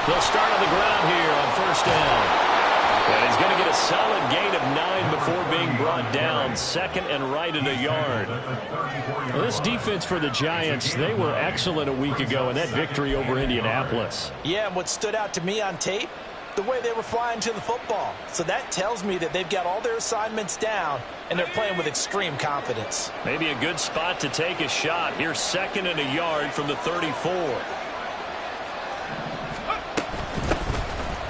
They'll start on the ground here on first down. And he's going to get a solid gain of 9 before being brought down. Second and right at a yard. Well, this defense for the Giants, they were excellent a week ago in that victory over Indianapolis. Yeah, and what stood out to me on tape, the way they were flying to the football. So that tells me that they've got all their assignments down, and they're playing with extreme confidence. Maybe a good spot to take a shot. Here's second and a yard from the 34.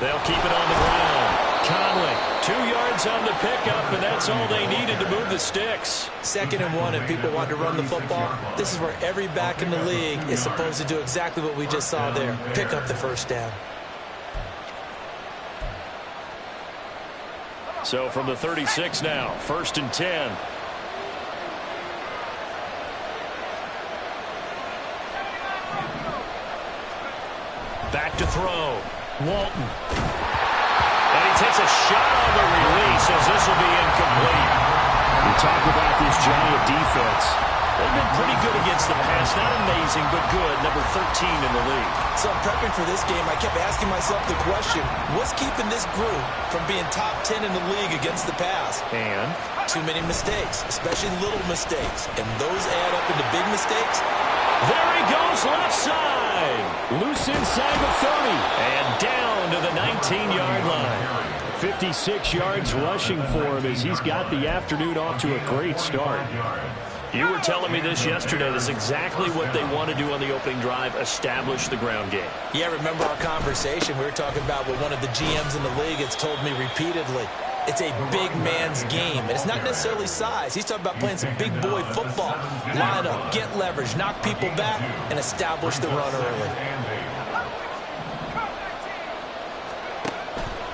They'll keep it on the ground. Conley, 2 yards on the pickup, and that's all they needed to move the sticks. Second and 1, and people want to run the football. This is where every back in the league is supposed to do exactly what we just saw there. Pick up the first down. So from the 36 now, first and 10. Back to throw. Walton. And he takes a shot on the release as this will be incomplete. We talk about this Giant defense. They've been pretty good against the pass. Not amazing, but good. Number 13 in the league. So I'm prepping for this game. I kept asking myself the question, what's keeping this group from being top 10 in the league against the pass? And? Too many mistakes, especially little mistakes. And those add up into big mistakes. There he goes, left side. Loose inside the 30. And down to the 19-yard line. 56 yards rushing for him as he's got the afternoon off to a great start. You were telling me this yesterday. This is exactly what they want to do on the opening drive, establish the ground game. Yeah, remember our conversation. We were talking about what one of the GMs in the league has told me repeatedly. It's a big man's game. And it's not necessarily size. He's talking about playing some big boy football. Line up, get leverage, knock people back, and establish the run early.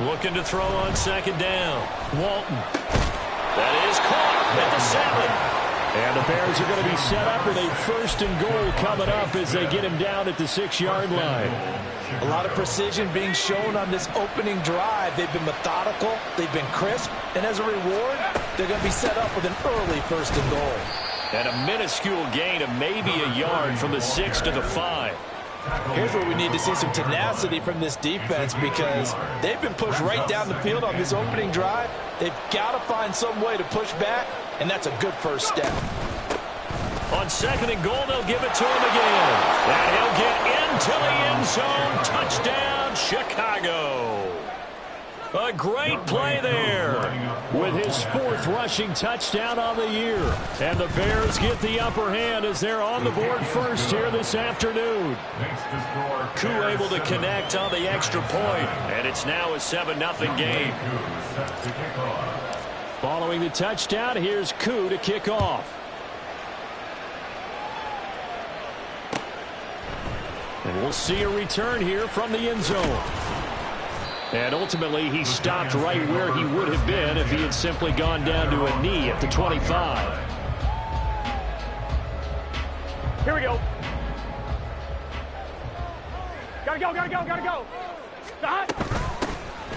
Looking to throw on second down. Walton. That is caught at the 7. And the Bears are going to be set up with a first and goal coming up as they get him down at the 6-yard line. A lot of precision being shown on this opening drive. They've been methodical. They've been crisp. And as a reward, they're going to be set up with an early first and goal. And a minuscule gain of maybe a yard from the 6 to the 5. Here's where we need to see some tenacity from this defense because they've been pushed right down the field on this opening drive. They've got to find some way to push back, and that's a good first step. On second and goal, they'll give it to him again. And he'll get into the end zone. Touchdown, Chicago. A great play there with his 4th rushing touchdown on the year. And the Bears get the upper hand as they're on the board first here this afternoon. Koo able to connect on the extra point, and it's now a 7-0 game. Following the touchdown, here's Koo to kick off. And we'll see a return here from the end zone. And ultimately, he stopped right where he would have been if he had simply gone down to a knee at the 25. Here we go. Gotta go, gotta go, gotta go.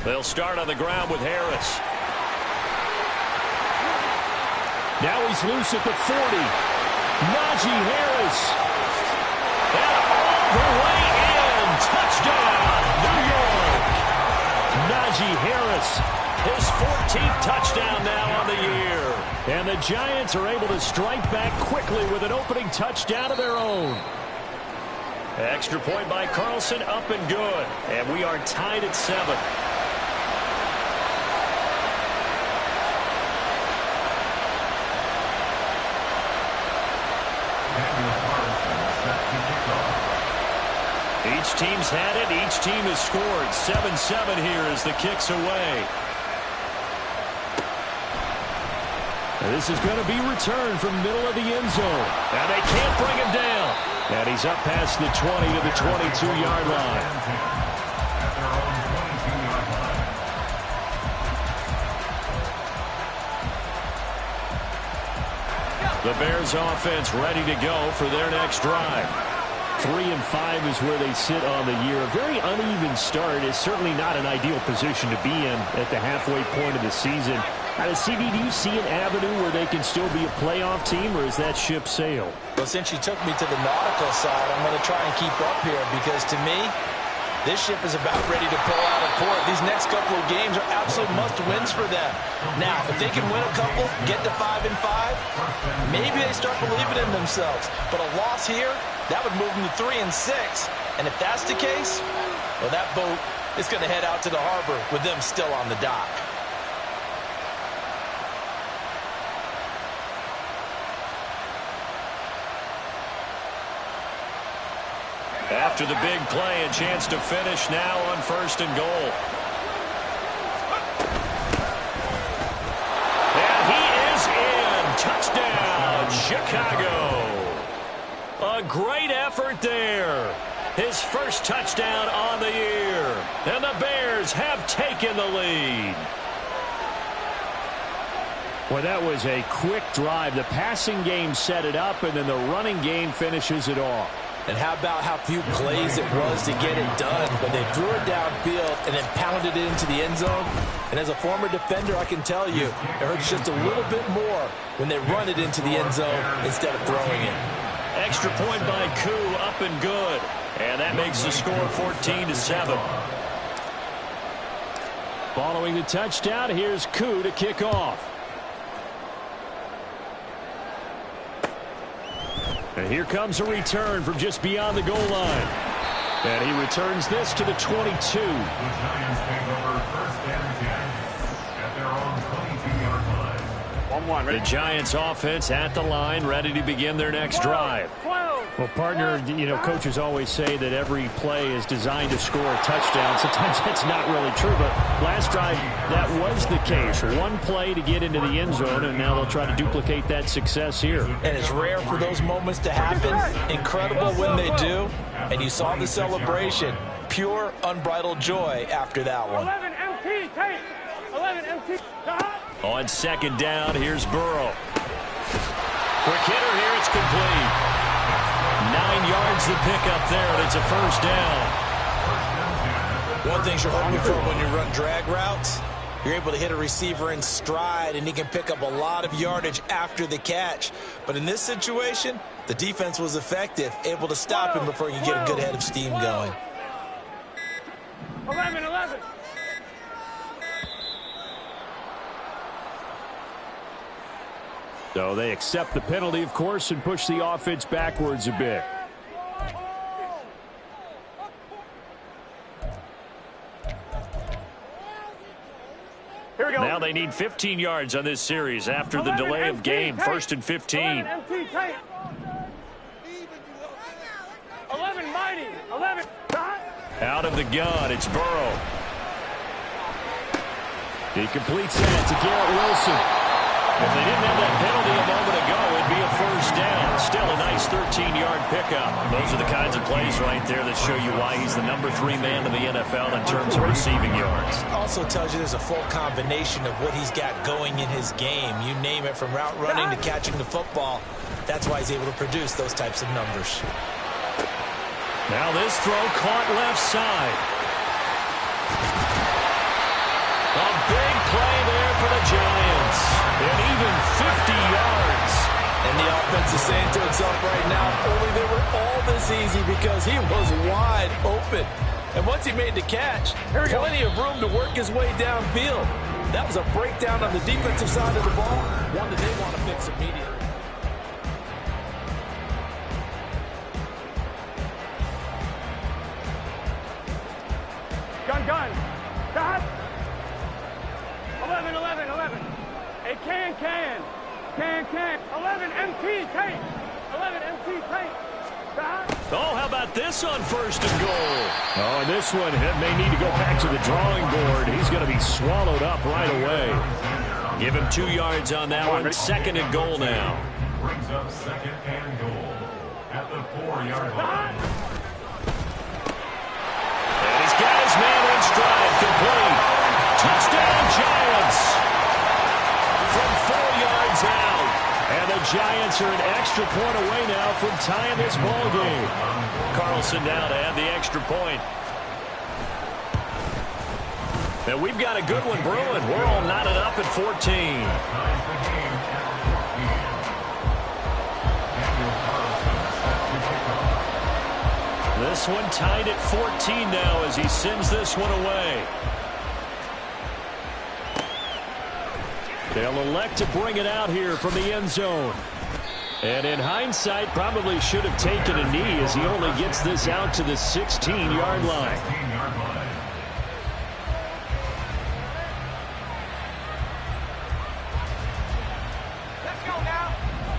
They'll start on the ground with Harris. Now he's loose at the 40. Najee Harris. And all the way in. Touchdown, New York. Najee Harris, his 14th touchdown now on the year. And the Giants are able to strike back quickly with an opening touchdown of their own. Extra point by Carlson, up and good. And we are tied at 7. Each team's had it. Each team has scored. 7-7 here as the kick's away. And this is going to be returned from the middle of the end zone. And they can't bring him down. And he's up past the 20 to the 22-yard line. The Bears offense ready to go for their next drive. 3-5 is where they sit on the year. A very uneven start is certainly not an ideal position to be in at the halfway point of the season. Out of CB, do you see an avenue where they can still be a playoff team, or is that ship sailed? Well, since you took me to the nautical side, I'm going to try and keep up here because to me, This ship is about ready to pull out of port. These next couple of games are absolute must-wins for them. Now, if they can win a couple, get to 5-5, maybe they start believing in themselves. But a loss here, that would move them to 3-6. And if that's the case, well, that boat is going to head out to the harbor with them still on the dock. After the big play, a chance to finish now on 1st and goal. And he is in. Touchdown, Chicago. A great effort there. His first touchdown on the year. And the Bears have taken the lead. Well, that was a quick drive. The passing game set it up, and then the running game finishes it off. And how about how few plays it was to get it done, but they threw it downfield and then pounded it into the end zone. And as a former defender, I can tell you, it hurts just a little bit more when they run it into the end zone instead of throwing it. Extra point by Koo, up and good. And that makes the score 14-7. Following the touchdown, here's Koo to kick off. And here comes a return from just beyond the goal line. And he returns this to the 22. The Giants take over 1st and 10 at their own 22-yard line. The Giants offense at the line, ready to begin their next drive. Well, partner, you know, coaches always say that every play is designed to score a touchdown. Sometimes that's not really true, but last drive, that was the case. One play to get into the end zone, and now they'll try to duplicate that success here. And it's rare for those moments to happen. Incredible when they do. And you saw the celebration. Pure, unbridled joy after that one. 11 MT, take. 11 MT. On 2nd down, here's Burrow. Quick hitter here, it's complete. 9 yards to pick up there, and it's a 1st down. One thing you're hoping for when you run drag routes, you're able to hit a receiver in stride, and he can pick up a lot of yardage after the catch. But in this situation, the defense was effective, able to stop him before he could get a good head of steam going. 11. So they accept the penalty, of course, and push the offense backwards a bit. Here we go. Now they need 15 yards on this series after the delay of game. 1st and 15. 11 mighty. 11. Out of the gun, it's Burrow. He completes that to Garrett Wilson. If they didn't have that penalty a moment ago, it'd be a 1st down. Still a nice 13-yard pickup. Those are the kinds of plays right there that show you why he's the #3 man in the NFL in terms of receiving yards. Also tells you there's a full combination of what he's got going in his game. You name it, from route running to catching the football. That's why he's able to produce those types of numbers. Now this throw caught left side. A big play there for the Giants. And even 50 yards. And the offense is saying to itself right now, only they were all this easy because he was wide open. And once he made the catch, plenty of room to work his way downfield. That was a breakdown on the defensive side of the ball, one that they want to fix immediately. Gun. Stop. 11. A can. 11 MT, take. 11 MT, take. Stop. Oh, how about this on 1st and goal? Oh, and this one may need to go back to the drawing board. He's going to be swallowed up right away. Give him 2 yards on that one. 2nd and goal now. Brings up 2nd and goal at the 4-yard line. And he's got his man in stride, complete. Touchdown, Giants. From 4 yards out. And the Giants are an extra point away now from tying this ball game. Carlson now to add the extra point. And we've got a good one brewing. We're all knotted up at 14. This one tied at 14 now as he sends this one away. They'll elect to bring it out here from the end zone. And in hindsight, probably should have taken a knee as he only gets this out to the 16-yard line.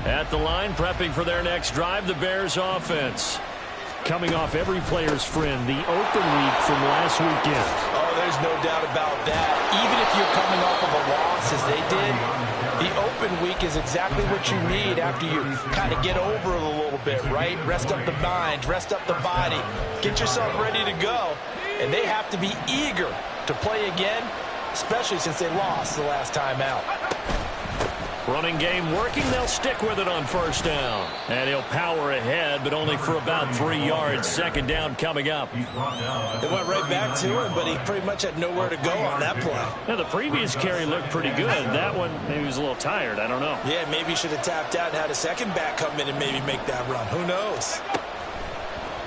At the line, prepping for their next drive, the Bears offense. Coming off every player's friend, the open week from last weekend. Oh, there's no doubt about that. Even if you're coming off of a loss as they did, the open week is exactly what you need after you kind of get over it a little bit, right? Rest up the mind, rest up the body, get yourself ready to go. And they have to be eager to play again, especially since they lost the last time out. Running game working. They'll stick with it on first down. And he'll power ahead, but only for about 3 yards. Second down coming up. They went right back to him, but he pretty much had nowhere to go on that play. Yeah, the previous carry looked pretty good. That one, maybe he was a little tired. I don't know. Yeah, maybe he should have tapped out and had a second back come in and maybe make that run. Who knows?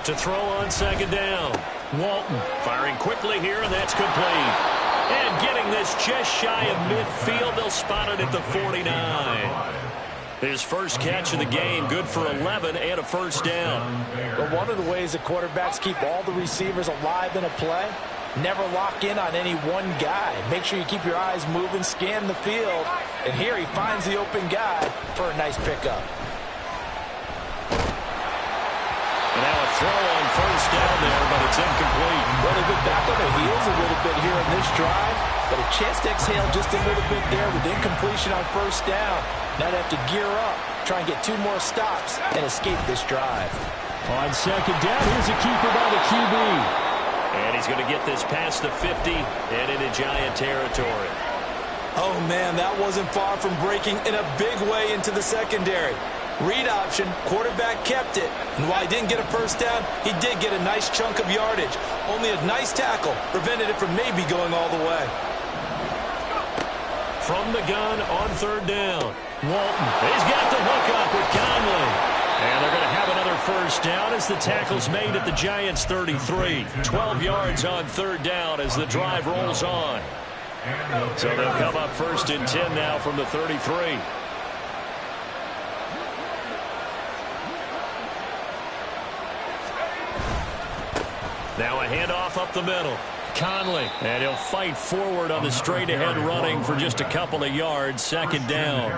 To throw on second down. Walton firing quickly here, and that's complete. And getting this just shy of midfield. They'll spot it at the 49. His first catch of the game, good for 11 and a first down. But one of the ways that quarterbacks keep all the receivers alive in a play, never lock in on any one guy. Make sure you keep your eyes moving, scan the field. And here he finds the open guy for a nice pickup. And now a throw on first down there, but it's incomplete. Well, they've been back on their heels a little bit here in this drive, but a chance to exhale just a little bit there with incompletion on first down. Now they have to gear up, try and get 2 more stops, and escape this drive. On second down, here's a keeper by the QB. And he's going to get this past the 50 and into Giant territory. Oh, man, that wasn't far from breaking in a big way into the secondary. Read option, quarterback kept it. And while he didn't get a first down, he did get a nice chunk of yardage. Only a nice tackle prevented it from maybe going all the way. From the gun on third down. Walton, he's got the hook up with Conley. And they're going to have another first down as the tackle's made at the Giants' 33. 12 yards on third down as the drive rolls on. So they'll come up first and 10 now from the 33. Now a handoff up the middle. Conley, and he'll fight forward on the straight-ahead running for just a couple of yards. Second down.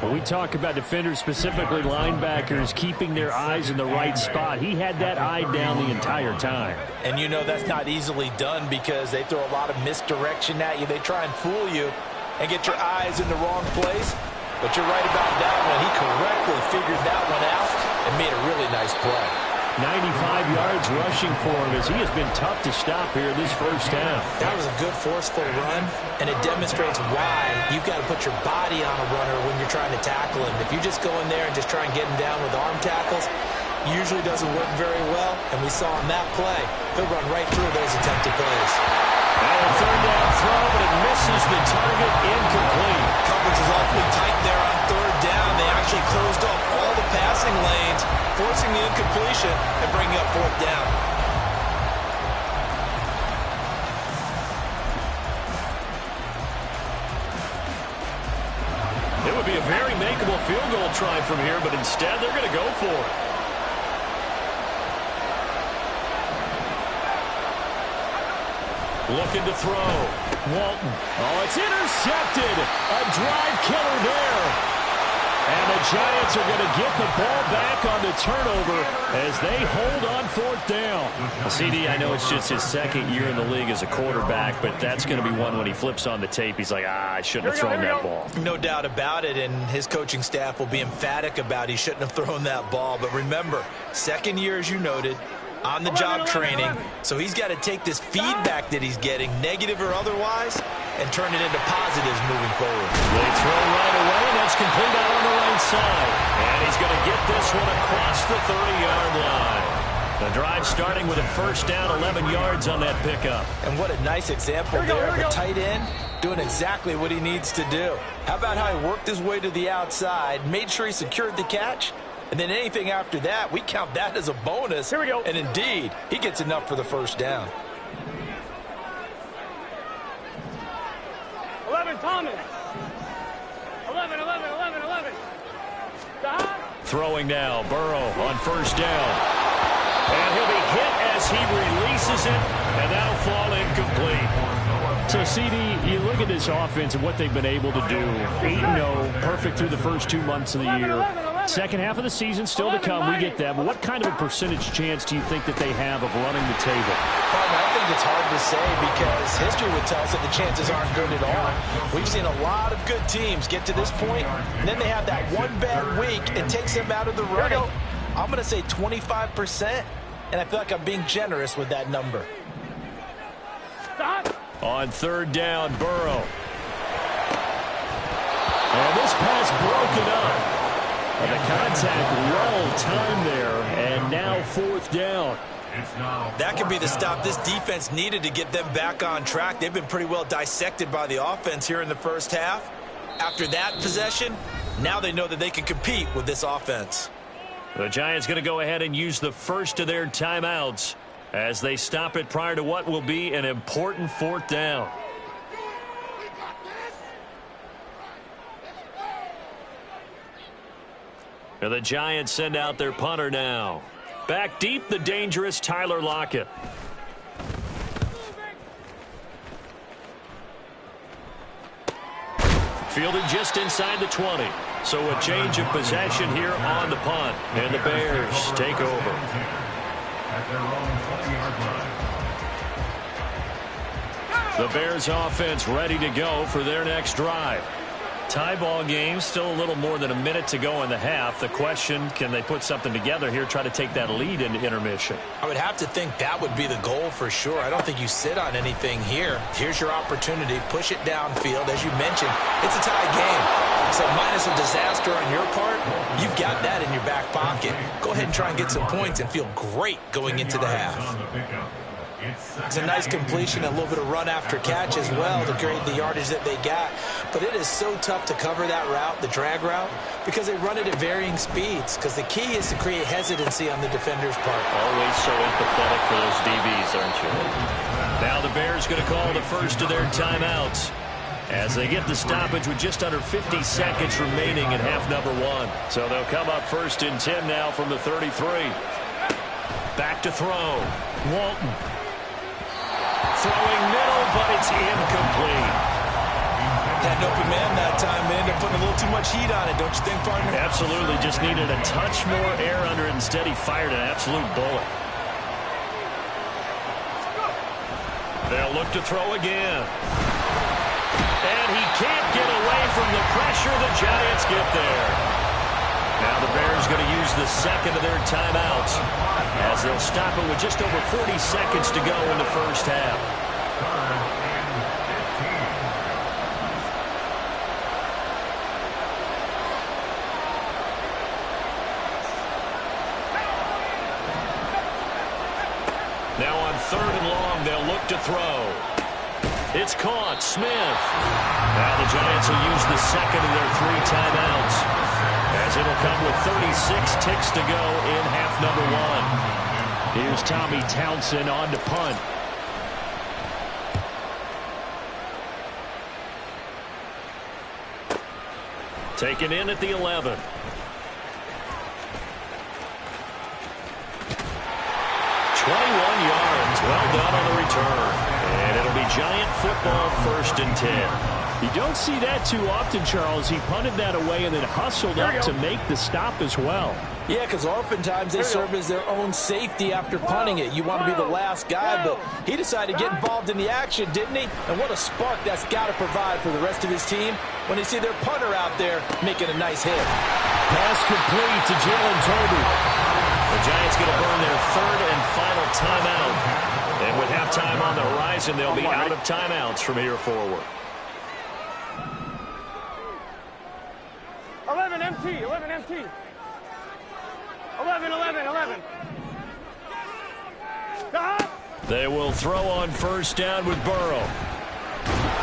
When we talk about defenders, specifically linebackers, keeping their eyes in the right spot, he had that eye down the entire time. And you know that's not easily done because they throw a lot of misdirection at you. They try and fool you and get your eyes in the wrong place. But you're right about that one. He correctly figured that one out and made a really nice play. 95 yards rushing for him as he has been tough to stop here this first half. That was a good forceful run, and it demonstrates why you've got to put your body on a runner when you're trying to tackle him. If you just go in there and just try and get him down with arm tackles, usually doesn't work very well, and we saw on that play, he'll run right through those attempted plays. And a third down throw, but it misses the target, incomplete. Coverage is awfully tight there on third down. They actually closed off all the passing lanes, forcing the incompletion and bringing up fourth down. It would be a very makeable field goal try from here, but instead they're going to go for it. Looking to throw. Walton. Oh, it's intercepted. A drive killer there. And the Giants are going to get the ball back on the turnover as they hold on fourth down. Well, CD, I know it's just his second year in the league as a quarterback, but that's going to be one when he flips on the tape. He's like, I shouldn't have thrown that ball. No doubt about it, and his coaching staff will be emphatic about he shouldn't have thrown that ball. But remember, second year, as you noted, on-the-job training, so he's got to take this feedback that he's getting, negative or otherwise, and turn it into positives moving forward. They throw right away, and that's complete out on the right side. And he's going to get this one across the 30-yard line. The drive starting with a first down, 11 yards on that pickup. And what a nice example there of a tight end doing exactly what he needs to do. How about how he worked his way to the outside, made sure he secured the catch, And then anything after that, we count that as a bonus. Here we go. And indeed, he gets enough for the first down. 11, Thomas. 11. Throwing now, Burrow on first down. And he'll be hit as he releases it, and that'll fall incomplete. So, CD, you look at this offense and what they've been able to do. 8-0, perfect through the first 2 months of the year. Second half of the season still to come, we get that. But what kind of a percentage chance do you think that they have of running the table? I think it's hard to say because history would tell us that the chances aren't good at all. We've seen a lot of good teams get to this point, and then they have that one bad week and takes them out of the running. I'm going to say 25%, and I feel like I'm being generous with that number. Stop. On third down, Burrow. And this pass broken up. And the contact well timed there, and now fourth down. That could be the stop this defense needed to get them back on track. They've been pretty well dissected by the offense here in the first half. After that possession, now they know that they can compete with this offense. The Giants going to go ahead and use the first of their timeouts as they stop it prior to what will be an important fourth down. And the Giants send out their punter now. Back deep, the dangerous Tyler Lockett. Fielded just inside the 20. So a change of possession here on the punt. And the Bears take over. The Bears offense ready to go for their next drive. Tie ball game, still a little more than a minute to go in the half. The question, can they put something together here, try to take that lead into intermission? I would have to think that would be the goal for sure. I don't think you sit on anything here. Here's your opportunity. Push it downfield. As you mentioned, it's a tie game. So minus a disaster on your part, you've got that in your back pocket. Go ahead and try and get some points and feel great going into the half. It's a nice completion, a little bit of run after catch as well to create the yardage that they got. But it is so tough to cover that route, the drag route, because they run it at varying speeds. Because the key is to create hesitancy on the defender's part. Always so empathetic for those DBs, aren't you? Now the Bears going to call the first of their timeouts as they get the stoppage with just under 50 seconds remaining in half number one. So they'll come up first and 10 now from the 33. Back to throw. Walton. Throwing middle, but it's incomplete. Had an open man that time. They ended up putting a little too much heat on it, don't you think, partner? Absolutely. Just needed a touch more air under it. Instead, he fired an absolute bullet. They'll look to throw again. And he can't get away from the pressure. The Giants get there. Now the Bears going to use the second of their timeouts as they'll stop it with just over 40 seconds to go in the first half. Now on third and long, they'll look to throw. It's caught. Smith. Now the Giants will use the second of their three timeouts, as it'll come with 36 ticks to go in half number one. Here's Tommy Townsend on to punt. Taken in at the 11. Yards. Well done on the return. And it'll be Giant football, 1st and 10. You don't see that too often, Charles. He punted that away and then hustled up to make the stop as well. Yeah, because oftentimes they serve as their own safety after punting it. You want to be the last guy, but he decided to get involved in the action, didn't he? And what a spark that's got to provide for the rest of his team when they see their punter out there making a nice hit. Pass complete to Jalen Toby. The Giants going to burn their third and final timeout. And with halftime on the horizon, they'll be out of timeouts from here forward. 11 MT, 11 MT. 11. Stop. They will throw on first down with Burrow.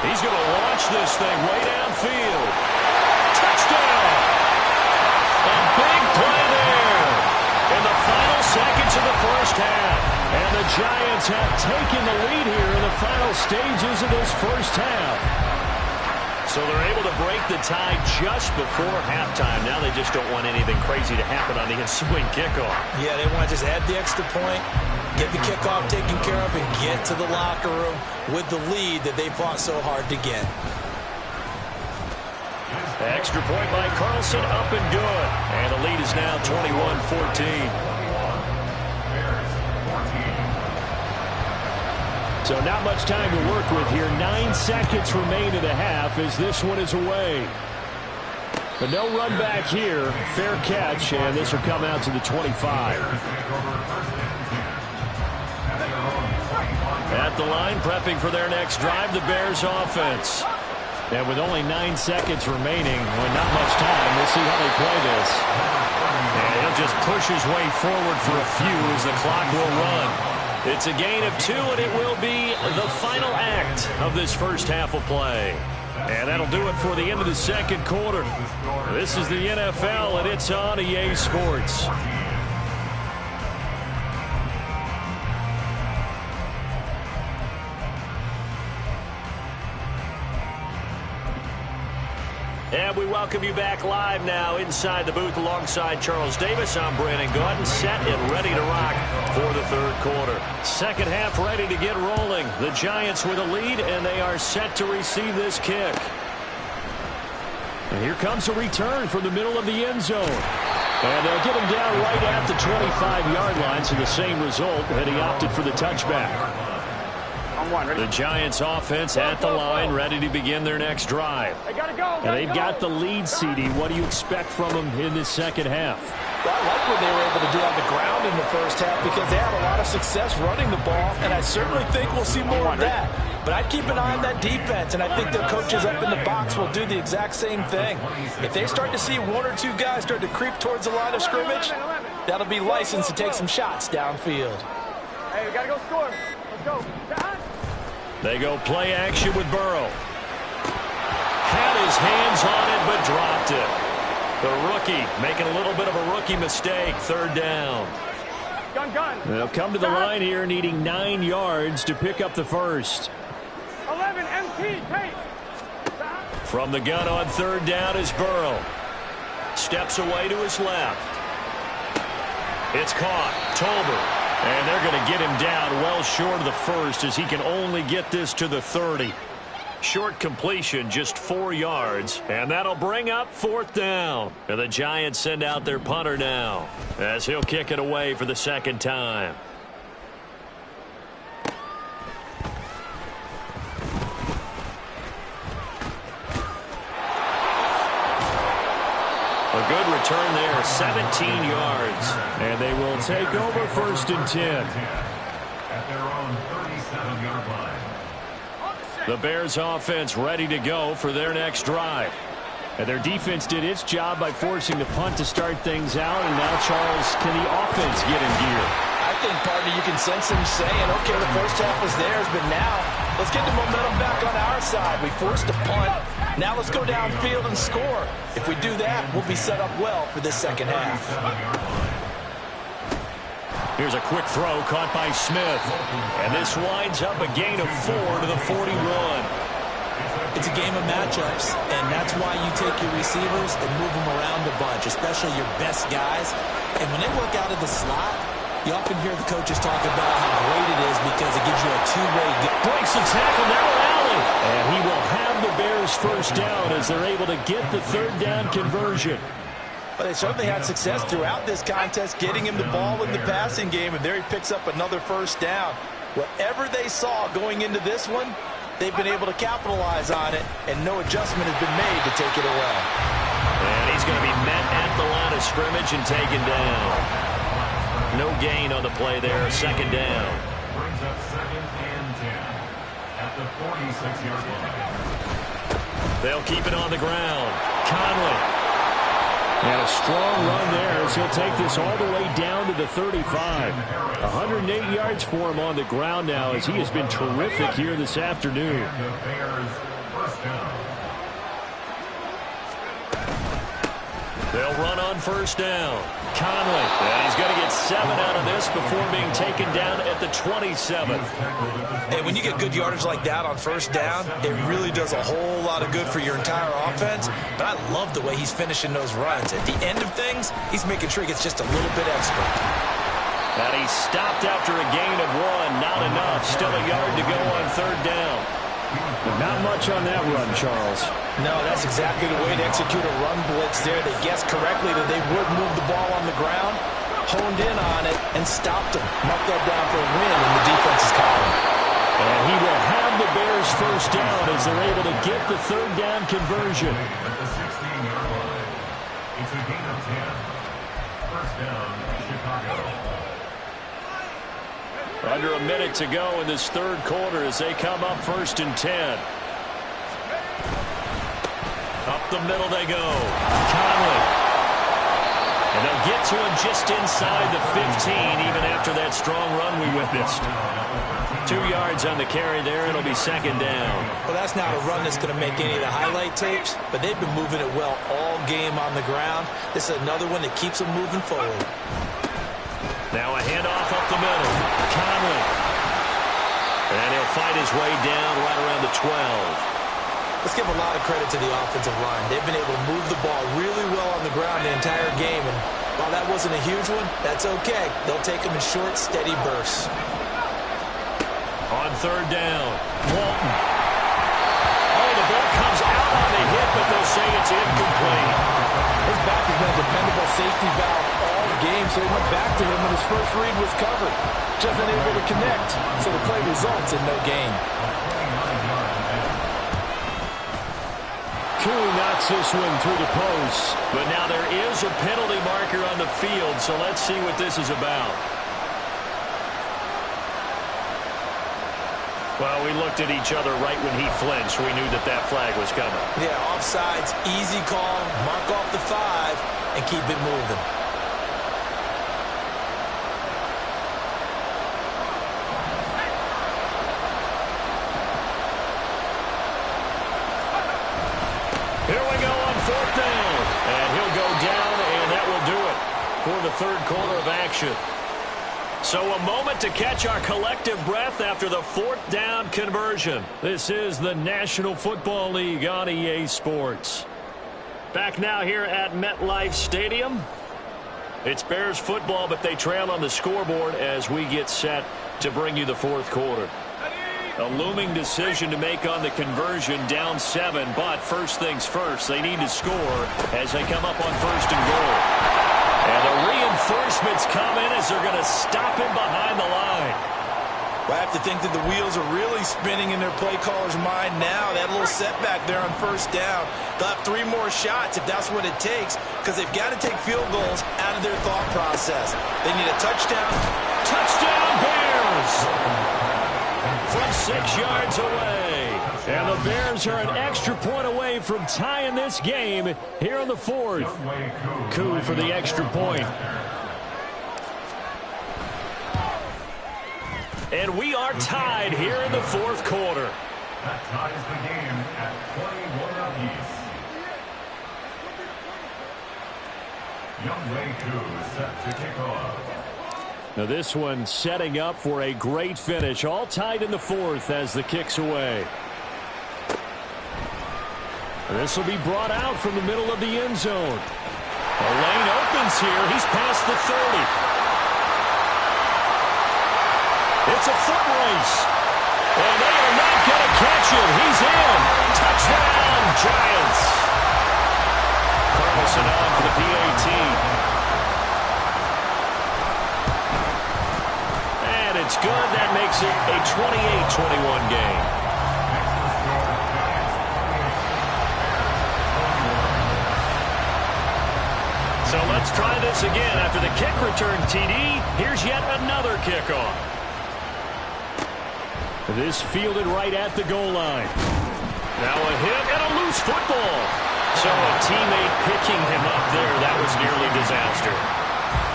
He's going to launch this thing way downfield. Touchdown! A big play there. first half. And the Giants have taken the lead here in the final stages of this first half. So they're able to break the tie just before halftime. Now they just don't want anything crazy to happen on the ensuing kickoff. Yeah, they want to just add the extra point, get the kickoff taken care of, and get to the locker room with the lead that they fought so hard to get. The extra point by Carlson, up and good. And the lead is now 21-14. So not much time to work with here. 9 seconds remain in the half as this one is away. But no run back here. Fair catch, and this will come out to the 25. At the line, prepping for their next drive, the Bears offense. And with only 9 seconds remaining, with not much time, we'll see how they play this. And he'll just push his way forward for a few as the clock will run. It's a gain of 2, and it will be the final act of this first half of play. And that'll do it for the end of the second quarter. This is the NFL, and it's on EA Sports. And we welcome you back live now inside the booth alongside Charles Davis. I'm Brandon Gaudin, set and ready to rock for the third quarter. Second half ready to get rolling. The Giants with a lead, and they are set to receive this kick. And here comes a return from the middle of the end zone. And they'll get him down right at the 25-yard line, so the same result, and he opted for the touchback. The Giants offense at the line, ready to begin their next drive. And they've got the lead, CD. What do you expect from them in this second half? Well, I like what they were able to do on the ground in the first half because they had a lot of success running the ball, and I certainly think we'll see more of that. But I'd keep an eye on that defense, and I think their coaches up in the box will do the exact same thing. If they start to see 1 or 2 guys start to creep towards the line of scrimmage, that'll be licensed to take some shots downfield. Hey, we got to go score. Let's go. They go play action with Burrow. Had his hands on it, but dropped it. The rookie making a little bit of a rookie mistake. Third down. Gun. They'll come to the line here needing 9 yards to pick up the first. 11 MT, tape. From the gun on third down is Burrow. Steps away to his left. It's caught. Tolbert. And they're going to get him down well short of the first as he can only get this to the 30. Short completion, just 4 yards. And that'll bring up fourth down. And the Giants send out their punter now as he'll kick it away for the second time. A good return there, 17 yards. And they will take over first and 10. At their own 37-yard line. The Bears offense ready to go for their next drive. And their defense did its job by forcing the punt to start things out. And now, Charles, can the offense get in gear? I think, partner, you can sense him saying, okay, the first half was theirs, but now let's get the momentum back on our side. We forced a punt. Now let's go downfield and score. If we do that, we'll be set up well for this second half. Here's a quick throw caught by Smith. And this winds up a gain of 4 to the 41. It's a game of matchups, and that's why you take your receivers and move them around a bunch, especially your best guys. And when they work out of the slot, you often hear the coaches talk about how great it is because it gives you a two-way. Breaks the tackle, now Alley. And he will have the Bears first down as they're able to get the third down conversion. But they certainly had success throughout this contest, getting him the ball in the passing game, and there he picks up another first down. Whatever they saw going into this one, they've been able to capitalize on it, and no adjustment has been made to take it away. And he's going to be met at the line of scrimmage and taken down. No gain on the play there, second down. Brings up 2nd and 10 at the 46-yard line. They'll keep it on the ground. Conley. And a strong run there as he'll take this all the way down to the 35. 108 yards for him on the ground now as he has been terrific here this afternoon. And the Bears first down. They'll run on first down. Conley, and he's going to get 7 out of this before being taken down at the 27. And when you get good yardage like that on first down, it really does a whole lot of good for your entire offense. But I love the way he's finishing those runs. At the end of things, he's making sure he gets just a little bit extra. And he stopped after a gain of 1. Not enough. Still a yard to go on third down. But not much on that run, Charles. No, that's exactly the way to execute a run blitz there. They guessed correctly that they would move the ball on the ground, honed in on it, and stopped him. Marked that down for a win in the defense's column. And he will have the Bears first down as they're able to get the third down conversion. At the 16-yard line. It's a gain of 10. First down, Chicago. Under a minute to go in this third quarter as they come up first and 10. Up the middle they go. Conley. And they'll get to him just inside the 15 even after that strong run we witnessed. 2 yards on the carry there. It'll be second down. Well, that's not a run that's going to make any of the highlight tapes, but they've been moving it well all game on the ground. This is another one that keeps them moving forward. Now a handoff up the middle. Conley. And he'll fight his way down right around the 12. Let's give a lot of credit to the offensive line. They've been able to move the ball really well on the ground the entire game. And while that wasn't a huge one, that's okay. They'll take them in short, steady bursts. On third down, Walton. Oh, the ball comes out on the hit, but they'll say it's incomplete. His back has been a dependable safety valve all game, so he went back to him when his first read was covered. Just unable to connect, so the play results in no gain. Koo knocks this one through the post, but now there is a penalty marker on the field, so let's see what this is about. Well, we looked at each other right when he flinched. We knew that that flag was coming. Yeah, offsides, easy call, mark off the 5, and keep it moving. Here we go on fourth down. And he'll go down, and that will do it for the third quarter of action. So a moment to catch our collective breath after the fourth down conversion. This is the National Football League on EA Sports. Back now here at MetLife Stadium. It's Bears football, but they trail on the scoreboard as we get set to bring you the fourth quarter. A looming decision to make on the conversion, down 7, but first things first, they need to score as they come up on first and goal. And the reinforcements come in as they're going to stop him behind the line. Well, I have to think that the wheels are really spinning in their play caller's mind now. That little setback there on first down. They'll have 3 more shots if that's what it takes, because they've got to take field goals out of their thought process. They need a touchdown. Touchdown, Bears! From 6 yards away. And the Bears are an extra point away from tying this game here in the fourth. Koo for the extra point. And we are tied here in the fourth quarter. That ties the game at 21 apiece. Youngway Koo set to kick off. Now this one setting up for a great finish. All tied in the fourth as the kick's away. This will be brought out from the middle of the end zone. A lane opens here. He's past the 30. It's a foot race. And they are not going to catch him. He's in. Touchdown, Giants. Carlson on for the PAT. And it's good. That makes it a 28-21 game. So let's try this again. After the kick return TD, here's yet another kickoff. This fielded right at the goal line. Now a hit and a loose football. So a teammate picking him up there, that was nearly disaster.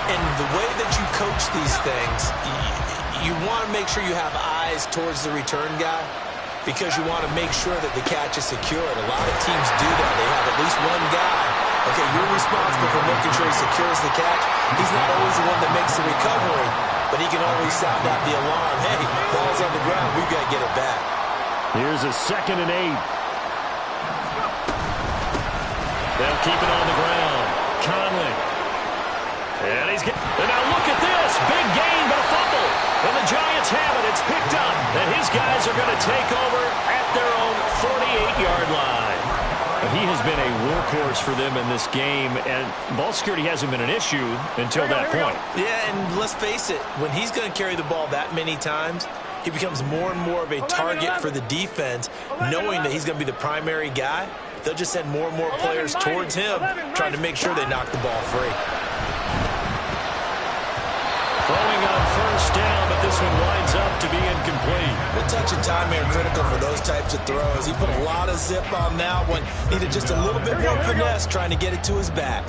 And the way that you coach these things, you want to make sure you have eyes towards the return guy, because you want to make sure that the catch is secured. A lot of teams do that. They have at least one guy Okay, you're responsible for making sure he secures the catch. He's not always the one that makes the recovery, but he can always sound out the alarm. Hey, ball's on the ground. We've got to get it back. Here's a 2nd and 8. They'll keep it on the ground. Conley. And now look at this. Big gain, but a fumble. And the Giants have it. It's picked up. And his guys are going to take over at their own 48-yard line. He has been a workhorse for them in this game, and ball security hasn't been an issue until that point. Yeah, and let's face it, when he's going to carry the ball that many times, he becomes more and more of a target for the defense, knowing that he's going to be the primary guy. They'll just send more and more players towards him, trying to make sure they knock the ball free. Throwing on 1st down, but this one winds up to be incomplete. The touch and time are critical for those types of throws. He put a lot of zip on that one. Needed just a little bit more finesse trying to get it to his back.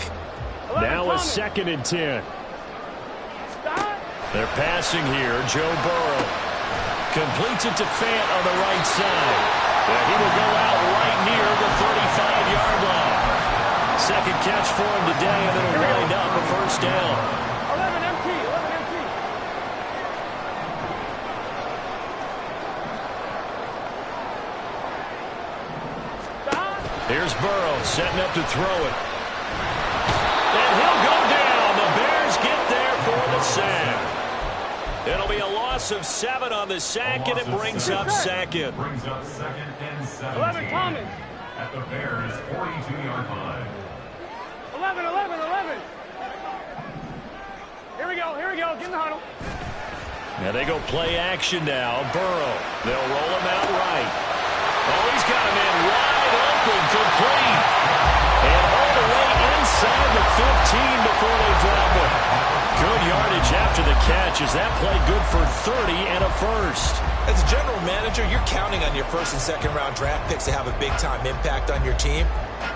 Now a 2nd and 10. They're passing here. Joe Burrow completes it to Fant on the right side. He will go out right near the 35-yard line. 2nd catch for him today, and it'll wind up a 1st down. Here's Burrow setting up to throw it. And he'll go down. The Bears get there for the sack. It'll be a loss of 7 on the sack, and it brings up 2nd. Brings up 2nd and 17. 11, Thomas. At the Bears' 42-yard line. 11. Here we go. Get in the huddle. Now they go play action now. Burrow. They'll roll him out right. Oh, he's got him in wide open, complete. And all the way inside the 15 before they drop it. Good yardage after the catch. Is that play good for 30 and a 1st? As a general manager, you're counting on your 1st and 2nd round draft picks to have a big-time impact on your team.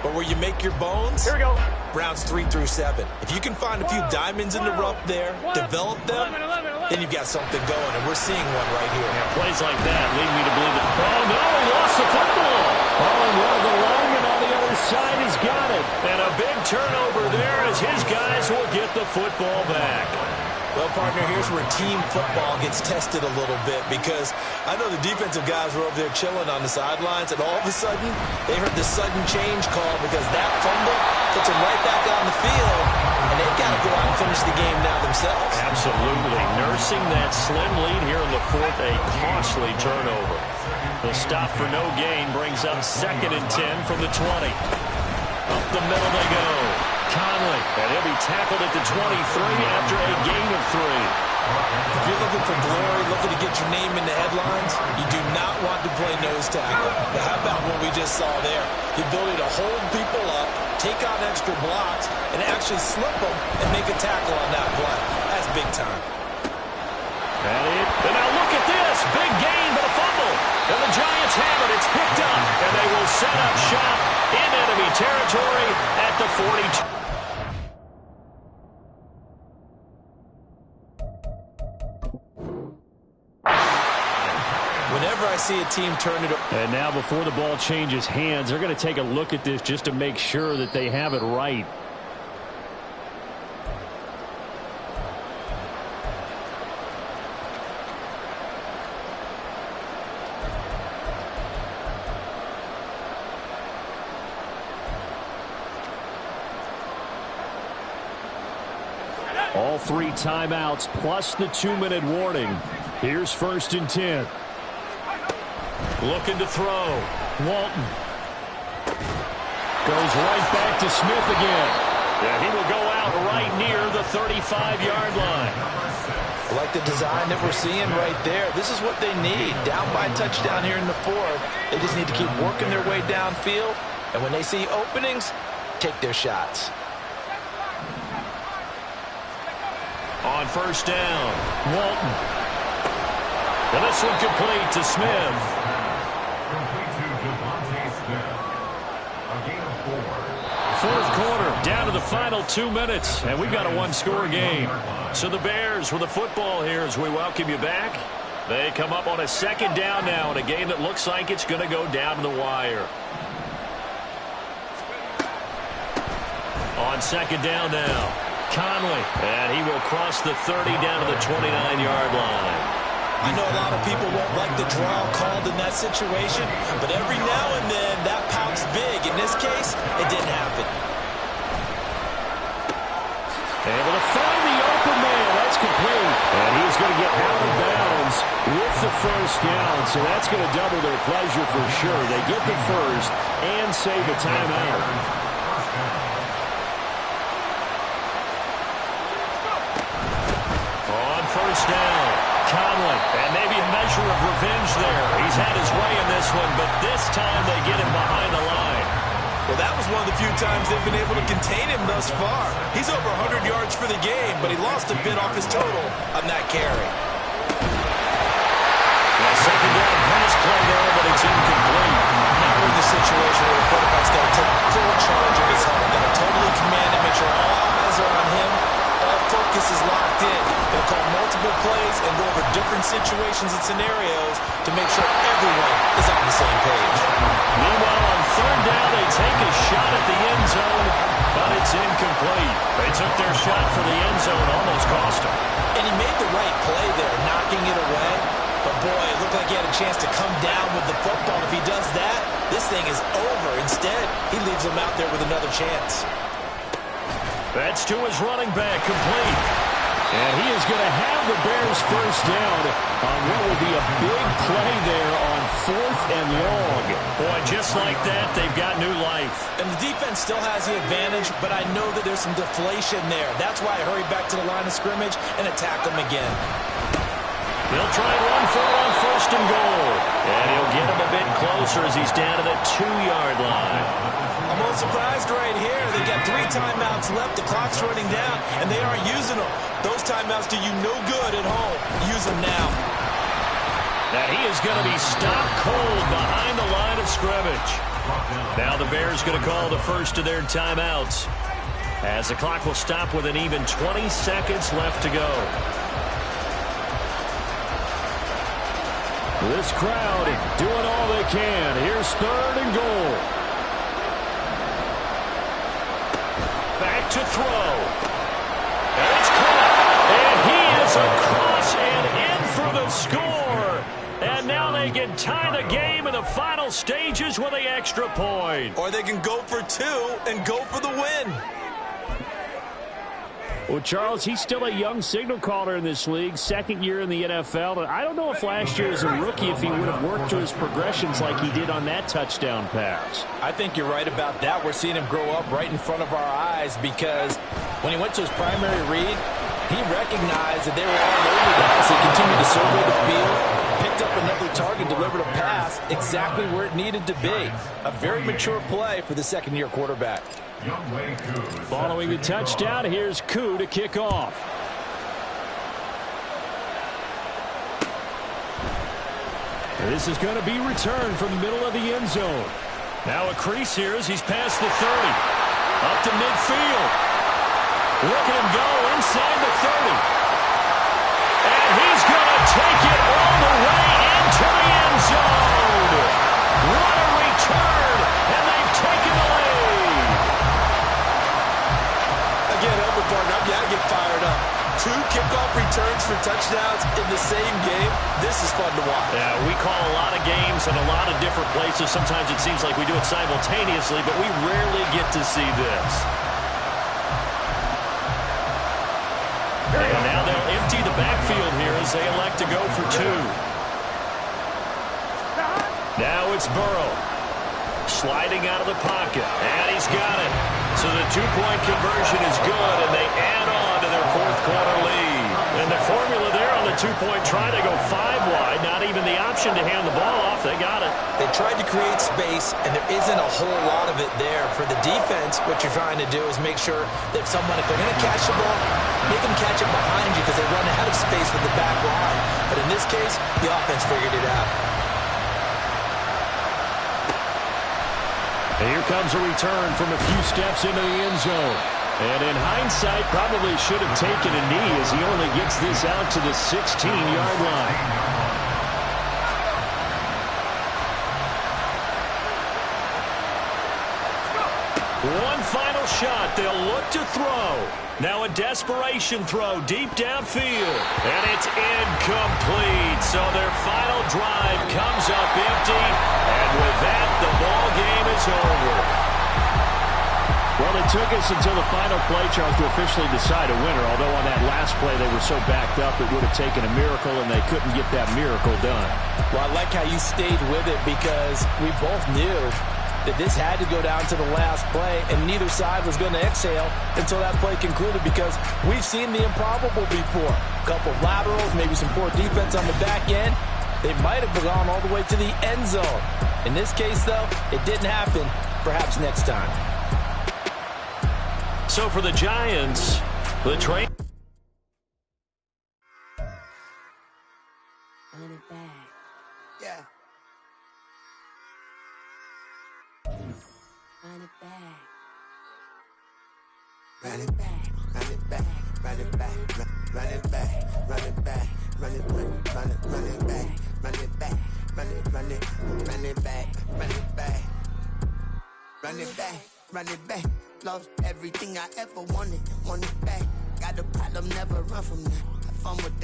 But where you make your bones, here we go. Rounds 3 through 7. If you can find a few diamonds in the rough there, develop them, then you've got something going, and we're seeing one right here. Yeah, plays like that lead me to believe it. Oh, no, he lost the football. Oh, and one of the linemen on the other side has got it. And a big turnover there as his guys will get the football back. Well, partner, here's where team football gets tested a little bit, because I know the defensive guys were over there chilling on the sidelines, and all of a sudden, they heard the sudden change call because that fumble puts them right back on the field, and they've got to go out and finish the game now themselves. Absolutely. Nursing that slim lead here in the 4th, a costly turnover. The stop for no gain brings up 2nd and 10 from the 20. Up the middle they go. Conley, and he'll be tackled at the 23 after a gain of 3. If you're looking for glory, looking to get your name in the headlines, you do not want to play nose tackle. But how about what we just saw there? The ability to hold people up, take on extra blocks, and actually slip them and make a tackle on that play. That's big time. And now look at this. Big gain, but a fumble. And the Giants have it. It's picked up. And they will set up shop in enemy territory at the 42. Whenever I see a team turn it over. And now before the ball changes hands, they're going to take a look at this just to make sure that they have it right. All 3 timeouts plus the 2-minute warning. Here's 1st and 10. Looking to throw. Walton. Goes right back to Smith again. Yeah, he will go out right near the 35-yard line. I like the design that we're seeing right there. This is what they need. Down by a touchdown here in the 4th. They just need to keep working their way downfield. And when they see openings, take their shots. On 1st down, Walton. And this one complete to Smith. A gain of 4. 4th quarter, down to the final 2 minutes, and we've got a 1-score game. So the Bears with the football here as we welcome you back. They come up on a 2nd down now in a game that looks like it's going to go down to the wire. On second down now, Conley. And he will cross the 30 down to the 29-yard line. I know a lot of people won't like the draw called in that situation, but every now and then that pops big. In this case, it didn't happen. Able to find the open man. That's complete. And he's going to get out of bounds with the first down, so that's going to double their pleasure for sure. They get the first and save the timeout. On first down, Conley. And maybe a measure of revenge there. He's had his way in this one, but this time they get him behind the line. Well, that was one of the few times they've been able to contain him thus far. He's over 100 yards for the game, but he lost a bit off his total on that carry. Well, second down pass play there, but it's incomplete. Now we're in the situation where the quarterback's got to take full charge of his home. Got to totally command it, make sure all eyes are on him. All focus is locked in. They'll call multiple plays and go over different situations and scenarios to make sure everyone is on the same page. Meanwhile, on third down, they take a shot at the end zone, but it's incomplete. They took their shot for the end zone, almost cost him. And he made the right play there, knocking it away. But boy, it looked like he had a chance to come down with the football. If he does that, this thing is over. Instead, he leaves him out there with another chance. That's to his running back, complete. And he is going to have the Bears first down on what will be a big play there on 4th and long. Boy, just like that, they've got new life. And the defense still has the advantage, but I know that there's some deflation there. That's why I hurry back to the line of scrimmage and attack them again. They'll try and run for it on 1st and goal. And he'll get him a bit closer as he's down to the 2-yard line. I'm a little surprised right here. They got 3 timeouts left. The clock's running down, and they aren't using them. Those timeouts do you no good at home. Use them now. That he is going to be stopped cold behind the line of scrimmage. Now the Bears going to call the first of their timeouts, as the clock will stop with an even 20 seconds left to go. This crowd doing all they can. Here's 3rd and goal. Back to throw. And it's caught. And he is across and in for the score. And now they can tie the game in the final stages with the extra point. Or they can go for 2 and go for the win. Well, Charles, he's still a young signal caller in this league, 2nd year in the NFL. And I don't know if last year as a rookie if he would have worked through his progressions like he did on that touchdown pass. I think you're right about that. We're seeing him grow up right in front of our eyes because when he went to his primary read, he recognized that they were all over that. So he continued to survey the field, picked up another target, delivered a pass exactly where it needed to be. A very mature play for the 2nd-year quarterback. Following the touchdown, here's Koo to kick off. This is going to be returned from the middle of the end zone. Now a crease here as he's past the 30. Up to midfield. Look at him go inside the 30. And he's going to take it all the way into the end zone. What a return, and they've taken the lead. Again, Elmer Barton, I've got to get fired up. 2 kickoff returns for touchdowns in the same game. This is fun to watch. Yeah, we call a lot of games in a lot of different places. Sometimes it seems like we do it simultaneously, but we rarely get to see this. And now they'll empty the backfield here as they elect to go for 2. Now it's Burrow. Sliding out of the pocket. And he's got it. So the 2-point conversion is good, and they add on to their 4th quarter lead. And the formula there on the 2-point try to go 5 wide. Not even the option to hand the ball off. They got it. They tried to create space, and there isn't a whole lot of it there. For the defense, what you're trying to do is make sure that if they're going to catch the ball, make them catch it behind you because they run out of space with the back line. But in this case, the offense figured it out. And here comes a return from a few steps into the end zone. And in hindsight, probably should have taken a knee as he only gets this out to the 16-yard line. One final shot. They'll look to throw. Now a desperation throw deep downfield. And it's incomplete. So their final drive comes up empty. And with that, the ball game is over. Well, it took us until the final play, Charles, to officially decide a winner. Although on that last play they were so backed up, it would have taken a miracle, and they couldn't get that miracle done. Well, I like how you stayed with it because we both knew that this had to go down to the last play, and neither side was going to exhale until that play concluded because we've seen the improbable before. A couple of laterals, maybe some poor defense on the back end. They might have gone all the way to the end zone. In this case, though, it didn't happen. Perhaps next time. So for the Giants, the train. Run it back. Yeah. Run it back. Run it back. Run it back. Run it back. Run it back. Run it back. Run it back. Run it back. Run it back. Run it back. Run it back. Run it back. Run it back. Lost everything I ever wanted. Want it back. Got a problem, never run from that. Have fun with that.